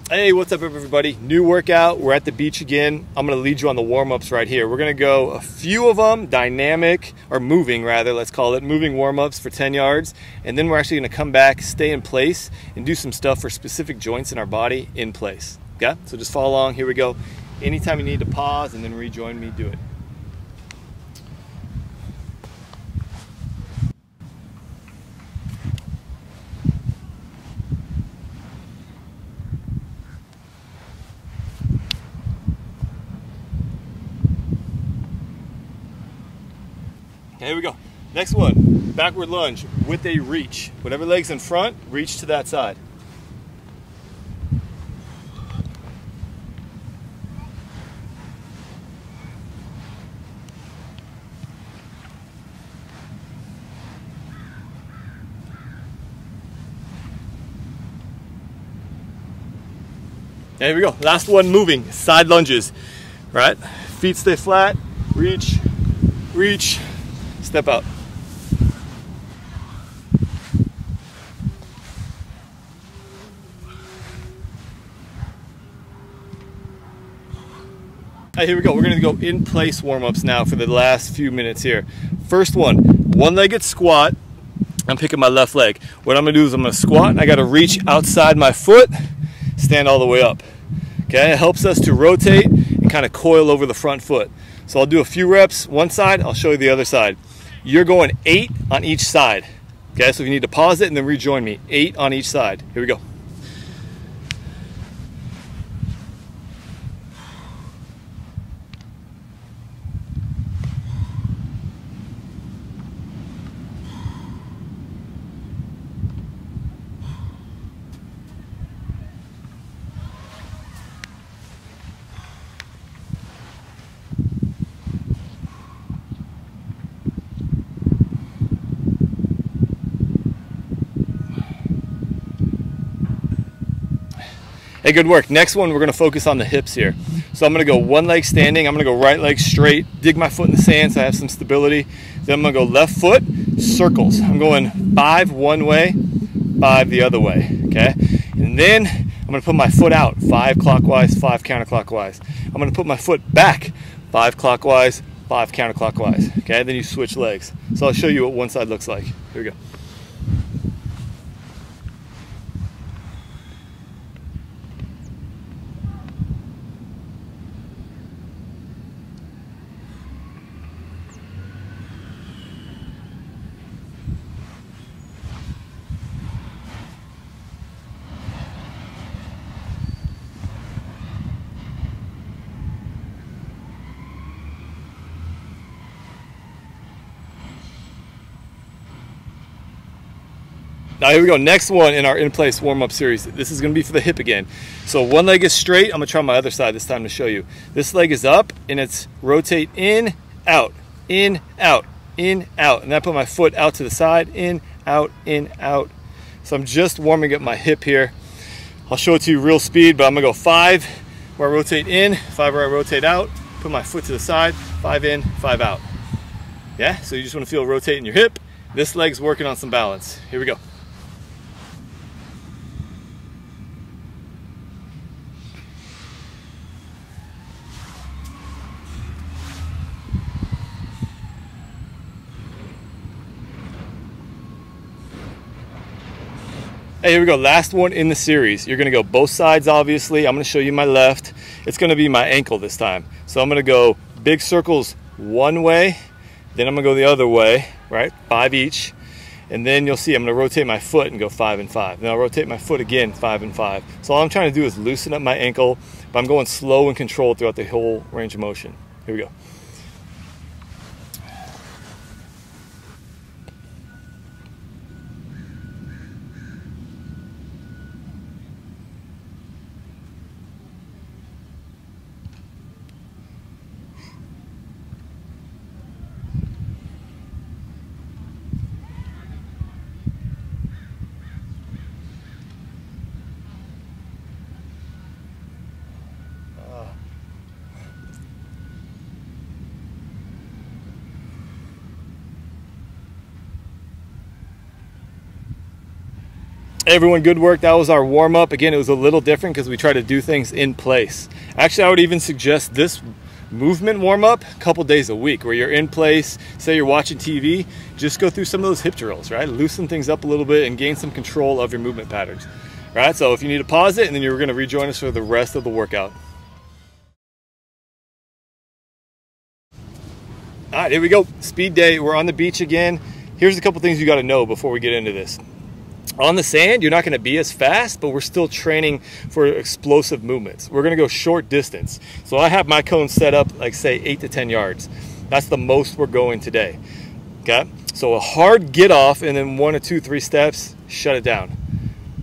Hey, what's up everybody? New workout. We're at the beach again. I'm going to lead you on the warm-ups right here. We're going to go a few of them, dynamic, or moving rather, let's call it, moving warm-ups for 10 yards. And then we're actually going to come back, stay in place, and do some stuff for specific joints in our body in place. Okay? So just follow along. Here we go. Anytime you need to pause and then rejoin me, do it. Here we go. Next one, backward lunge with a reach. Whatever leg's in front, reach to that side. There we go. Last one, moving, side lunges, right? Feet stay flat, reach, reach, step out. Right, here we go. We're gonna go in place warm-ups now for the last few minutes here. First one-legged squat. I'm picking my left leg. What I'm gonna do is I'm gonna squat and I gotta reach outside my foot, stand all the way up. Okay, it helps us to rotate and kind of coil over the front foot. So I'll do a few reps one side, I'll show you the other side. You're going 8 on each side. Okay, so if you need to pause it and then rejoin me, 8 on each side. Here we go. Hey, good work. Next one, we're gonna focus on the hips here. So I'm gonna go one leg standing, I'm gonna go right leg straight, dig my foot in the sand so I have some stability. Then I'm gonna go left foot, circles. I'm going 5 one way, 5 the other way, okay? And then I'm gonna put my foot out, 5 clockwise, 5 counterclockwise. I'm gonna put my foot back, 5 clockwise, 5 counterclockwise, okay? Then you switch legs. So I'll show you what one side looks like. Here we go. Now here we go, next one in our in-place warm-up series. This is gonna be for the hip again. So one leg is straight, I'm gonna try my other side this time to show you. This leg is up and it's rotate in, out, in, out, in, out. And then I put my foot out to the side, in, out, in, out. So I'm just warming up my hip here. I'll show it to you real speed, but I'm gonna go 5 where I rotate in, 5 where I rotate out, put my foot to the side, 5 in, 5 out. Yeah, so you just wanna feel rotating your hip. This leg's working on some balance. Here we go. Hey, here we go, last one in the series. You're gonna go both sides, obviously. I'm gonna show you my left. It's gonna be my ankle this time. So I'm gonna go big circles one way, then I'm gonna go the other way, right? 5 each. And then you'll see I'm gonna rotate my foot and go 5 and 5. Then I'll rotate my foot again, 5 and 5. So all I'm trying to do is loosen up my ankle, but I'm going slow and controlled throughout the whole range of motion. Here we go. Hey everyone, good work. That was our warm-up. Again, it was a little different because we try to do things in place. Actually, I would even suggest this movement warm-up a couple days a week where you're in place, say you're watching TV, just go through some of those hip drills, right? Loosen things up a little bit and gain some control of your movement patterns, right? So if you need to pause it, and then you're going to rejoin us for the rest of the workout. All right, here we go. Speed day. We're on the beach again. Here's a couple things you got to know before we get into this. On the sand, you're not going to be as fast, but we're still training for explosive movements. We're going to go short distance. So I have my cone set up like say 8 to 10 yards. That's the most we're going today. Okay? So a hard get off and then 1 or 2, 3 steps, shut it down.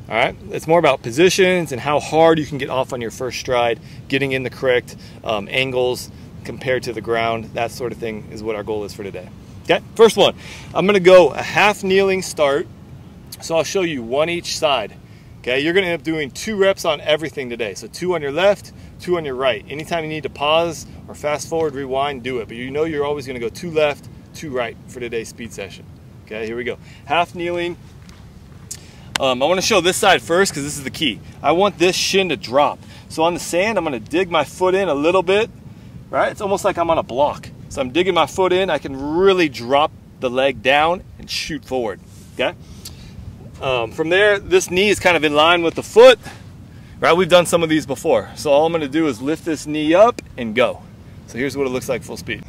All right? It's more about positions and how hard you can get off on your first stride, getting in the correct angles compared to the ground. That sort of thing is what our goal is for today. Okay? First one, I'm going to go a half kneeling start. So I'll show you one each side. Okay, you're gonna end up doing 2 reps on everything today. So 2 on your left, 2 on your right. Anytime you need to pause or fast forward, rewind, do it. But you know you're always gonna go 2 left, 2 right for today's speed session. Okay, here we go. Half kneeling. I wanna show this side first because this is the key. I want this shin to drop. So on the sand, I'm gonna dig my foot in a little bit, right? It's almost like I'm on a block. So I'm digging my foot in, I can really drop the leg down and shoot forward, okay? From there, this knee is kind of in line with the foot, right? We've done some of these before. So all I'm gonna do is lift this knee up and go. So here's what it looks like full speed.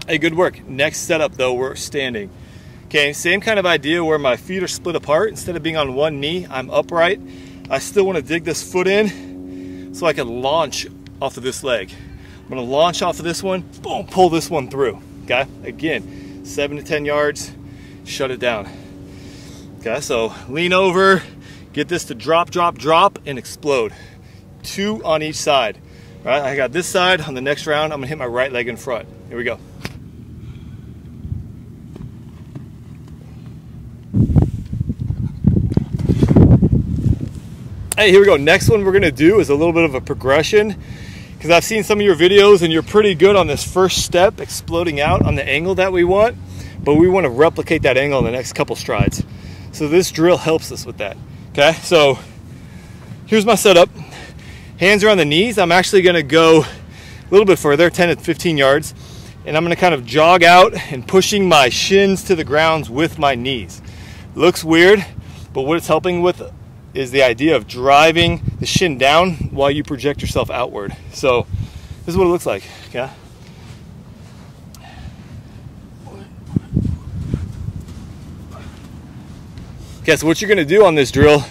Hey, good work. Next setup though, we're standing. Okay, same kind of idea where my feet are split apart. Instead of being on one knee, I'm upright. I still wanna dig this foot in so I can launch off of this leg. I'm gonna launch off of this one, boom, pull this one through, okay? Again, 7 to 10 yards, shut it down. Okay, so lean over, get this to drop, drop, drop, and explode. 2 on each side, right? I got this side. On the next round, I'm gonna hit my right leg in front. Here we go. Hey, here we go. Next one we're gonna do is a little bit of a progression because I've seen some of your videos and you're pretty good on this first step, exploding out on the angle that we want, but we want to replicate that angle in the next couple strides. So this drill helps us with that. Okay, so here's my setup. Hands are on the knees. I'm actually gonna go a little bit further, 10 to 15 yards, and I'm gonna kind of jog out and pushing my shins to the ground with my knees. Looks weird, but what it's helping with is the idea of driving the shin down while you project yourself outward. So this is what it looks like, okay? Okay, so what you're gonna do on this drill,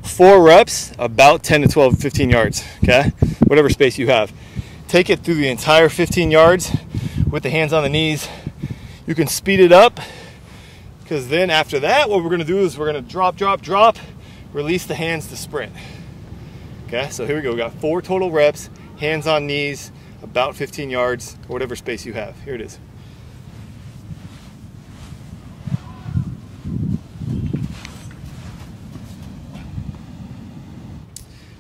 4 reps, about 10 to 12, 15 yards, okay? Whatever space you have. Take it through the entire 15 yards with the hands on the knees. You can speed it up because then after that, what we're gonna do is we're gonna drop, drop, drop, release the hands to sprint. Okay, so here we go. We got 4 total reps, hands on knees, about 15 yards, or whatever space you have. Here it is.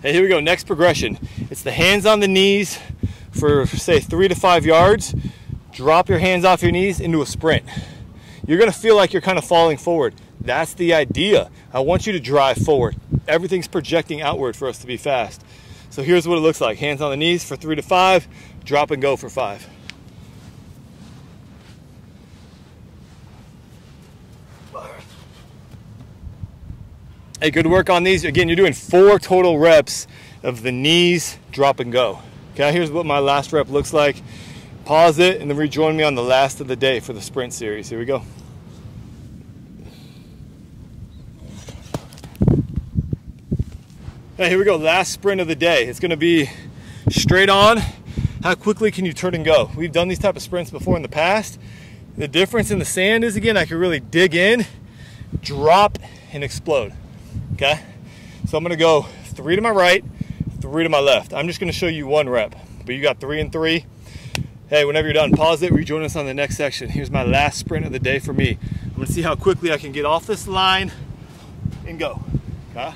Hey, here we go. Next progression. It's the hands on the knees for say 3 to 5 yards. Drop your hands off your knees into a sprint. You're gonna feel like you're kind of falling forward. That's the idea. I want you to drive forward. Everything's projecting outward for us to be fast. So here's what it looks like. Hands on the knees for 3 to 5, drop and go for 5. Hey, good work on these. Again, you're doing 4 total reps of the knees, drop and go. Okay, here's what my last rep looks like. Pause it and then rejoin me on the last of the day for the sprint series. Here we go. Hey, here we go, last sprint of the day. It's gonna be straight on. How quickly can you turn and go? We've done these type of sprints before in the past. The difference in the sand is, again, I can really dig in, drop, and explode, okay? So I'm gonna go 3 to my right, 3 to my left. I'm just gonna show you 1 rep, but you got 3 and 3. Hey, whenever you're done, pause it, rejoin us on the next section. Here's my last sprint of the day for me. I'm gonna see how quickly I can get off this line and go, okay?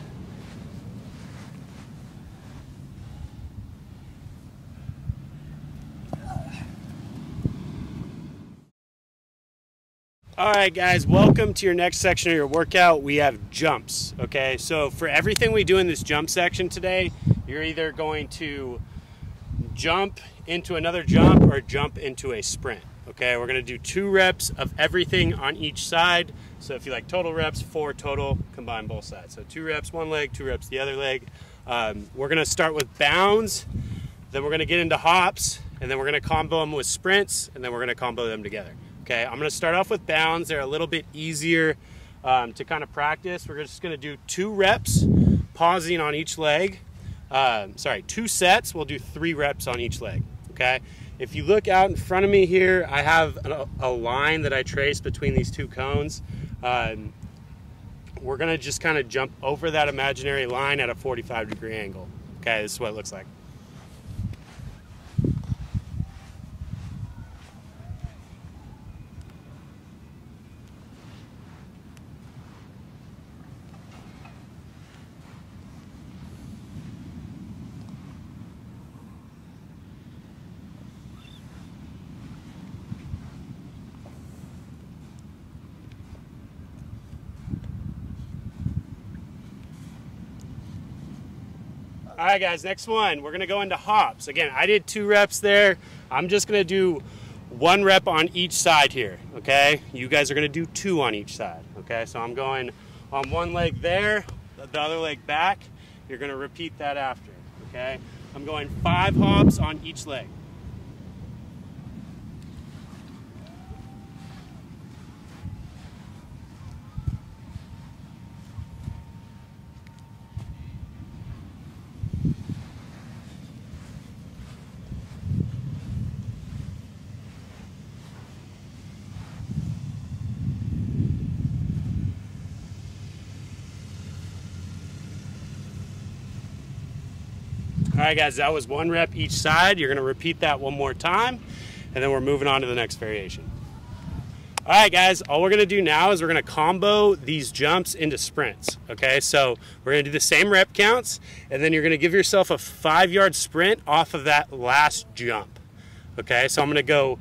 All right, guys, welcome to your next section of your workout. We have jumps, okay? So for everything we do in this jump section today, you're either going to jump into another jump or jump into a sprint, okay? We're gonna do 2 reps of everything on each side. So if you like total reps, 4 total, combine both sides. So 2 reps one leg, 2 reps the other leg. We're gonna start with bounds, then we're gonna get into hops, and then we're gonna combo them with sprints, and then we're gonna combo them together. Okay, I'm gonna start off with bounds. They're a little bit easier to kind of practice. We're just gonna do 2 reps, pausing on each leg. 2 sets, we'll do 3 reps on each leg, okay? If you look out in front of me here, I have a line that I trace between these 2 cones. We're gonna just kind of jump over that imaginary line at a 45-degree angle. Okay, this is what it looks like. All right, guys, next one, we're gonna go into hops. Again, I did 2 reps there. I'm just gonna do 1 rep on each side here, okay? You guys are gonna do 2 on each side, okay? So I'm going on 1 leg there, the other leg back. You're gonna repeat that after, okay? I'm going 5 hops on each leg. All right, guys, that was 1 rep each side. You're gonna repeat that 1 more time, and then we're moving on to the next variation. All right, guys, all we're gonna do now is we're gonna combo these jumps into sprints, okay? So we're gonna do the same rep counts, and then you're gonna give yourself a 5-yard sprint off of that last jump, okay? So I'm gonna go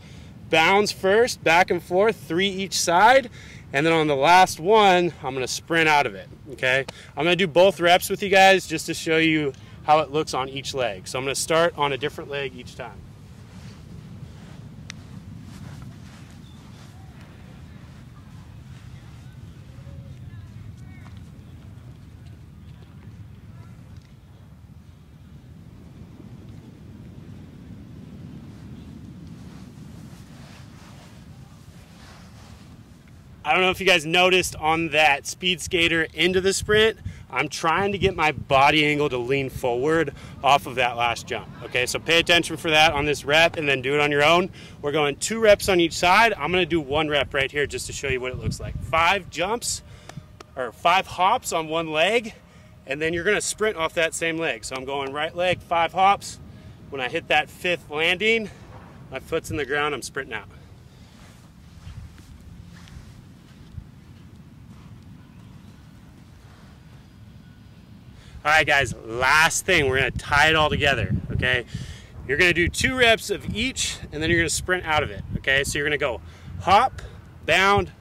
bounds first, back and forth, 3 each side, and then on the last one, I'm gonna sprint out of it, okay? I'm gonna do both reps with you guys just to show you how it looks on each leg. So I'm gonna start on a different leg each time. I don't know if you guys noticed on that speed skater into the sprint, I'm trying to get my body angle to lean forward off of that last jump. Okay, so pay attention for that on this rep and then do it on your own. We're going 2 reps on each side. I'm gonna do 1 rep right here just to show you what it looks like. 5 jumps, or 5 hops on 1 leg, and then you're gonna sprint off that same leg. So I'm going right leg, 5 hops. When I hit that 5th landing, my foot's in the ground, I'm sprinting out. All right, guys, last thing, we're gonna tie it all together, okay? You're gonna do 2 reps of each, and then you're gonna sprint out of it, okay? So you're gonna go hop, bound,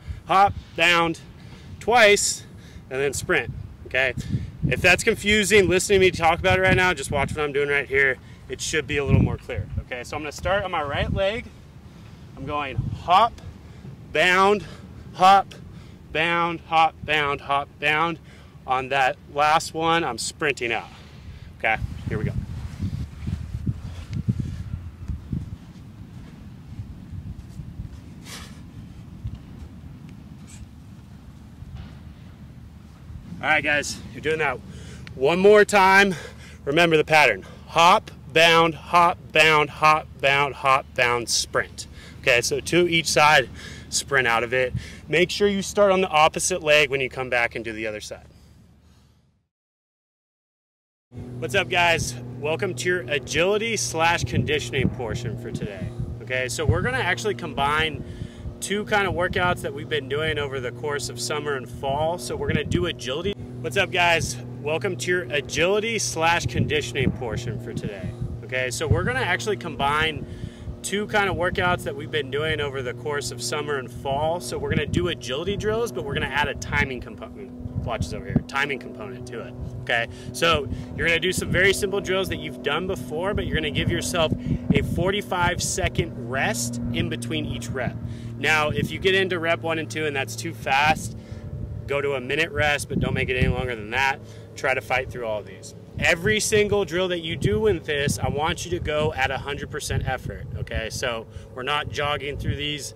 twice, and then sprint, okay? If that's confusing, listening to me talk about it right now, just watch what I'm doing right here. It should be a little more clear, okay? So I'm gonna start on my right leg. I'm going hop, bound, hop, bound, hop, bound, hop, bound. On that last one, I'm sprinting out. Okay, here we go. All right, guys, you're doing that 1 more time. Remember the pattern. Hop, bound, hop, bound, hop, bound, hop, bound, sprint. Okay, so 2 each side, sprint out of it. Make sure you start on the opposite leg when you come back and do the other side. What's up, guys? Welcome to your agility / conditioning portion for today. Okay, so we're gonna actually combine 2 kind of workouts that we've been doing over the course of summer and fall. So we're gonna do agility. What's up, guys? Welcome to your agility / conditioning portion for today. Okay, so we're gonna actually combine two kind of workouts that we've been doing over the course of summer and fall. So we're gonna do agility drills, but we're gonna add a timing component. Watch this over here, timing component to it, okay? So you're gonna do some very simple drills that you've done before, but you're gonna give yourself a 45-second rest in between each rep. Now, if you get into rep 1 and 2 and that's too fast, go to a minute rest, but don't make it any longer than that. Try to fight through all of these. Every single drill that you do with this, I want you to go at 100% effort, okay? So we're not jogging through these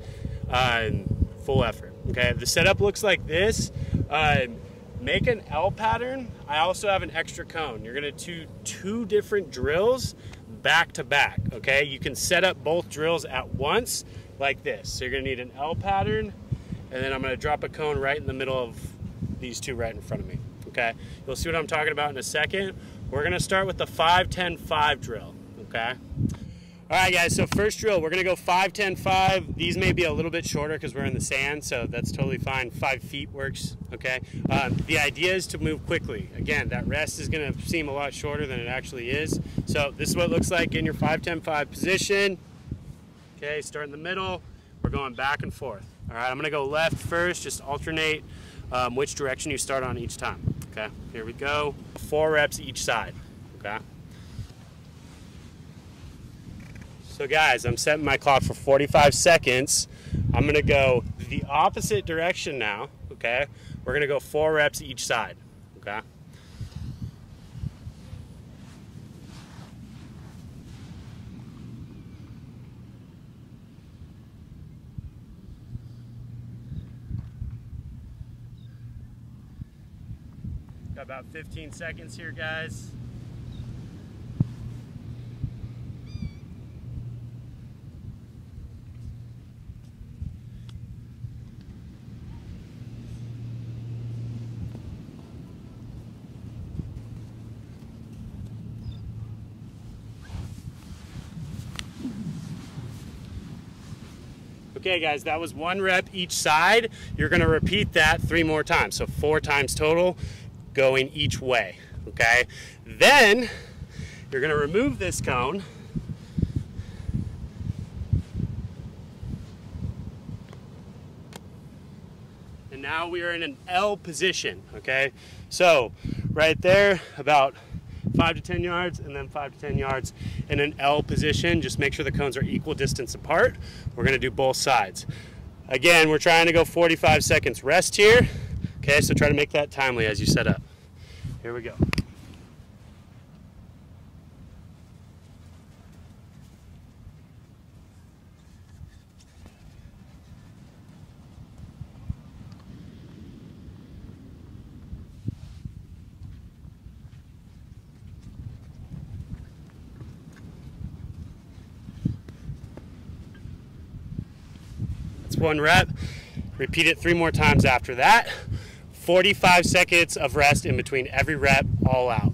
full effort, okay? The setup looks like this. Make an L pattern. I also have an extra cone. You're gonna do 2 different drills back to back, okay? You can set up both drills at once like this. So you're gonna need an L pattern, and then I'm gonna drop a cone right in the middle of these 2 right in front of me, okay? You'll see what I'm talking about in a second. We're gonna start with the 5-10-5 drill, okay? All right, guys, so first drill, we're gonna go 5-10-5. These may be a little bit shorter because we're in the sand, so that's totally fine. 5 feet works, okay? The idea is to move quickly. Again, that rest is gonna seem a lot shorter than it actually is. So this is what it looks like in your 5-10-5 position. Okay, start in the middle. We're going back and forth. All right, I'm gonna go left first, just alternate which direction you start on each time. Okay, here we go. 4 reps each side, okay? So guys, I'm setting my clock for 45 seconds. I'm gonna go the opposite direction now, okay? We're gonna go 4 reps each side, okay? Got about 15 seconds here, guys. Okay guys, that was 1 rep each side. You're gonna repeat that 3 more times. So 4 times total going each way, okay? Then you're gonna remove this cone. And now we are in an L position, okay? So right there, about 5 to 10 yards, and then 5 to 10 yards in an L position. Just make sure the cones are equal distance apart. We're gonna do both sides. Again, we're trying to go 45 seconds rest here. Okay, so try to make that timely as you set up. Here we go. That's 1 rep. Repeat it 3 more times after that. 45 seconds of rest in between every rep, all out.